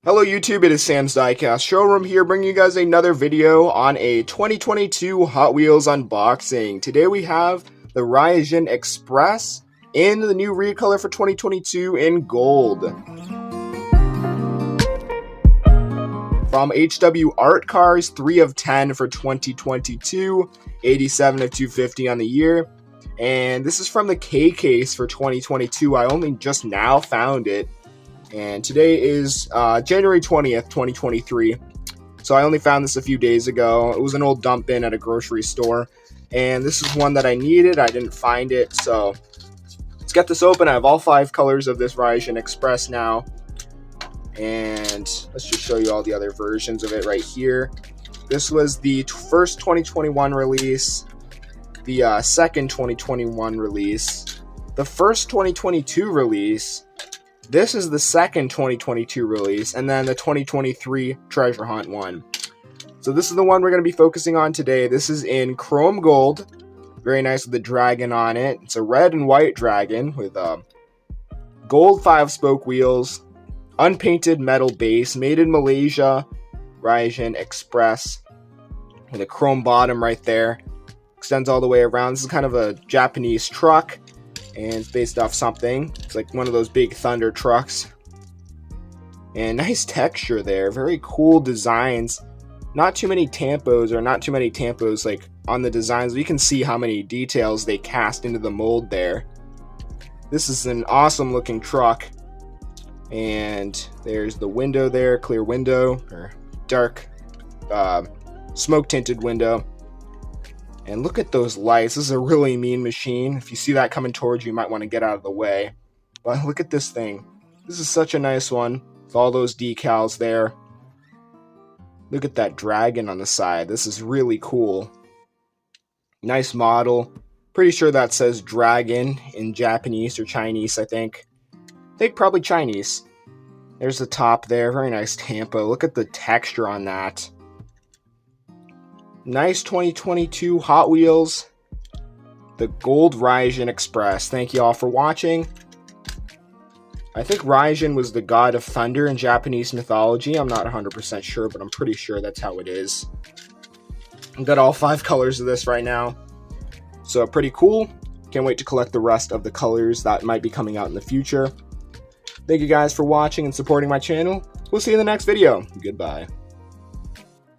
Hello YouTube, it is Sam's Diecast Showroom here, bringing you guys another video on a 2022 Hot Wheels unboxing. Today we have the Raijin Express in the new Recolor for 2022 in gold. From HW Art Cars, 3 of 10 for 2022, 87 of 250 on the year. And this is from the K case for 2022. I only just now found it. And today is January 20th, 2023. So I only found this a few days ago. It was an old dump bin at a grocery store. And this is one that I needed. I didn't find it. So let's get this open. I have all 5 colors of this Raijin Express now. And let's just show you all the other versions of it right here. This was the first 2021 release. The second 2021 release. The first 2022 release. This is the second 2022 release, and then the 2023 Treasure Hunt one. So this is the one we're going to be focusing on today. This is in chrome gold. Very nice with the dragon on it. It's a red and white dragon with gold 5-spoke wheels, unpainted metal base, made in Malaysia, Raijin Express, with a chrome bottom right there. Extends all the way around. This is kind of a Japanese truck. And it's based off something. It's like one of those big thunder trucks. And nice texture there. Very cool designs. Not too many tampos like on the designs. You can see how many details they cast into the mold there. This is an awesome looking truck. And there's the window there. Clear window. Or dark smoke tinted window. And look at those lights. This is a really mean machine. If you see that coming towards you, you might want to get out of the way. But look at this thing. This is such a nice one. With all those decals there. Look at that dragon on the side. This is really cool. Nice model. Pretty sure that says dragon in Japanese or Chinese, I think. I think probably Chinese. There's the top there. Very nice tampo. Look at the texture on that. Nice 2022 Hot Wheels, the gold Raijin Express. Thank you all for watching. I think Raijin was the god of thunder in Japanese mythology. I'm not 100% sure, but I'm pretty sure that's how it is. I've got all 5 colors of this right now. So pretty cool. Can't wait to collect the rest of the colors that might be coming out in the future. Thank you guys for watching and supporting my channel. We'll see you in the next video. Goodbye.